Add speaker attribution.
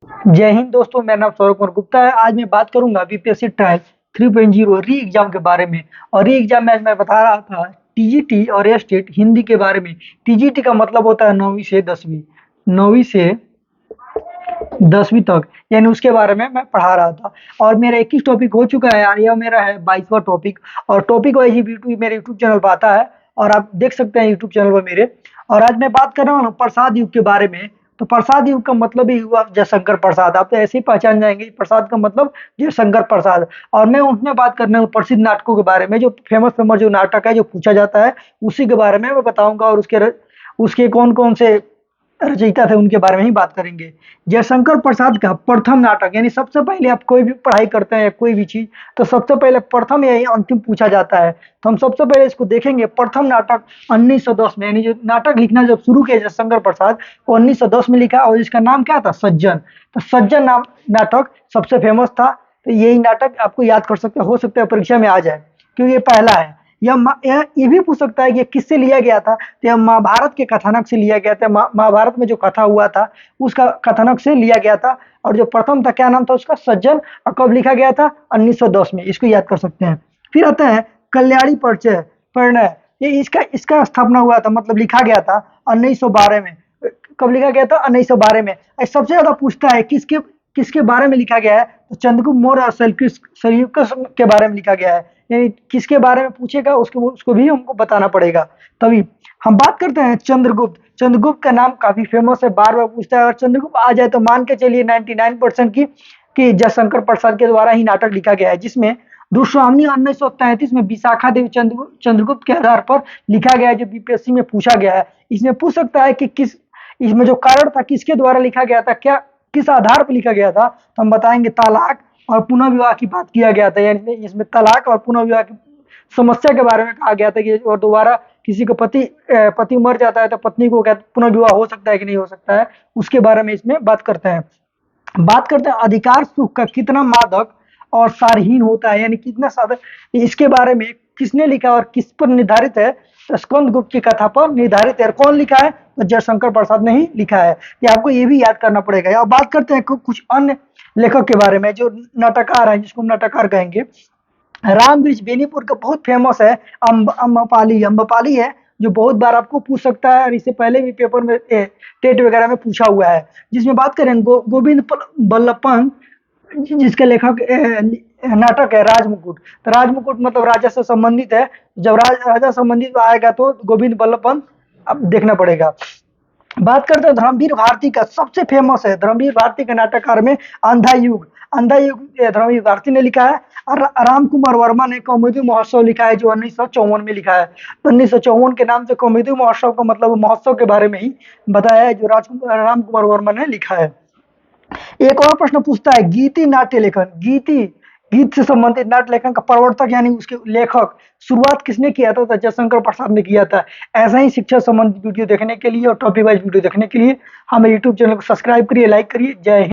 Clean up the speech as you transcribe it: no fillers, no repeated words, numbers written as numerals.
Speaker 1: जय हिंद दोस्तों, मेरा नाम सौरभ कुमार गुप्ता है। आज मैं बात करूंगा बीपीएससी ट्रायल 3.0 री एग्जाम के बारे में। और री एग्जाम में आज मैं बता रहा था टीजीटी और एस्टेट हिंदी के बारे में। टीजीटी का मतलब होता है 9वीं से 10वीं, 9वीं से 10वीं तक, यानी उसके बारे में मैं पढ़ा रहा था। और मेरा 21 टॉपिक हो चुका है यार, यह मेरा है 22वां टॉपिक। और टॉपिक वाइज ही वीडियो मेरे यूट्यूब चैनल पर आता है और आप देख सकते हैं यूट्यूब चैनल पर मेरे। और आज मैं बात कर रहा हूँ प्रसाद युग के बारे में। तो प्रसाद युग का मतलब ही हुआ जयशंकर प्रसाद। आप तो ऐसे ही पहचान जाएंगे, प्रसाद का मतलब जयशंकर प्रसाद। और मैं उसमें बात करने हूँ प्रसिद्ध नाटकों के बारे में, जो फेमस फेमस जो नाटक है जो पूछा जाता है उसी के बारे में मैं बताऊंगा। और उसके कौन कौन से रचयिता थे उनके बारे में ही बात करेंगे। जयशंकर प्रसाद का प्रथम नाटक, यानी सबसे पहले आप कोई भी पढ़ाई करते हैं या कोई भी चीज, तो सबसे पहले प्रथम या अंतिम पूछा जाता है। तो हम सबसे पहले इसको देखेंगे। प्रथम नाटक 1910 में, यानी जो नाटक लिखना जब शुरू किया जयशंकर प्रसाद, वो 1910 में लिखा। और इसका नाम क्या था? सज्जन। तो सज्जन नाम नाटक सबसे फेमस था। तो यही नाटक आपको याद कर सकते हो सकता है परीक्षा में आ जाए, क्योंकि ये पहला है। ये भी पूछ सकता है कि ये किससे लिया गया था। तो यह महाभारत के कथानक से लिया गया था। महाभारत में जो कथा हुआ था उसका कथानक से लिया गया था। और जो प्रथम था, क्या नाम था उसका? सज्जन। और कब लिखा गया था? 1910 में। इसको याद कर सकते हैं। फिर आता है कल्याणी परिचय परिणय। ये इसका इसका स्थापना हुआ था, मतलब लिखा गया था 1912 में। कब लिखा गया था? 1912 में। सबसे ज्यादा पूछता है किसके किसके बारे में लिखा गया है, तो चंद्रगुप्त मौर्य और सेल्यूकस के बारे में लिखा गया है। यानी किसके बारे में पूछेगा उसको भी हमको बताना पड़ेगा। तभी हम बात करते हैं चंद्रगुप्त। चंद्रगुप्त का नाम काफी फेमस है, बार बार पूछता है। और चंद्रगुप्त आ जाए तो मान के चलिए 99% की कि जयशंकर प्रसाद के द्वारा ही नाटक लिखा गया है, जिसमें दुश्वामनी 1933 में विशाखा देवी चंद्रगुप्त के आधार पर लिखा गया है, जो बीपीएससी में पूछा गया है। इसमें पूछ सकता है कि इसमें जो कारण था किसके द्वारा लिखा गया था, क्या किस आधार पर लिखा गया था। तो हम बताएंगे तलाक और पुनः विवाह की बात किया गया था। यानी इसमें तलाक और पुनः विवाह की समस्या के बारे में कहा गया था कि और दोबारा किसी को पति मर जाता है तो पत्नी को क्या पुनः विवाह हो सकता है कि नहीं हो सकता है, उसके बारे में इसमें बात करते हैं। बात करते हैं अधिकार सुख का कितना मादक और सारहीन होता है, यानी कितना साधक, इसके बारे में किसने लिखा और किस पर निर्धारित है? तो स्कंद गुप्त की कथा पर निर्धारित है। और कौन लिखा है? तो जयशंकर प्रसाद ने ही लिखा है। ये आपको ये भी याद करना पड़ेगा। और बात करते हैं कुछ अन्य लेखक के बारे में, जो नाटककार है, जिसको हम नाटककार कहेंगे। राम वृक्ष बेनीपुर का बहुत फेमस है अम्बपाली है, जो बहुत बार आपको पूछ सकता है। और इससे पहले भी पेपर में टेट वगैरह में पूछा हुआ है। जिसमें बात करें गोविंद बल्लभ पंत, जिसके लेखक नाटक है राजमुकुट। तो राजमुकुट मतलब राजा से संबंधित है। जब राजा संबंधित आएगा तो गोविंद बल्लभ पंत अब देखना पड़ेगा। बात करते हैं धर्मवीर भारती का, सबसे फेमस है धर्मवीर भारती के नाटककार में अंधा युग। अंधा युग धर्मवीर भारती ने लिखा है। और राम कुमार वर्मा ने कौमुदी महोत्सव लिखा है, जो 1954 में लिखा है। तो 1954 के नाम से कौमुदी महोत्सव का मतलब महोत्सव के बारे में ही बताया है, जो राम कुमार वर्मा ने लिखा है। एक और प्रश्न पूछता है गीति नाट्य लेखन। गीत से संबंधित नाट्य लेखन का प्रवर्तक यानी उसके लेखक शुरुआत किसने किया था? तो जयशंकर प्रसाद ने किया था। ऐसा ही शिक्षा संबंधित वीडियो देखने के लिए और टॉपिक वाइज वीडियो देखने के लिए हमें यूट्यूब चैनल को सब्सक्राइब करिए, लाइक करिए। जय हिंद।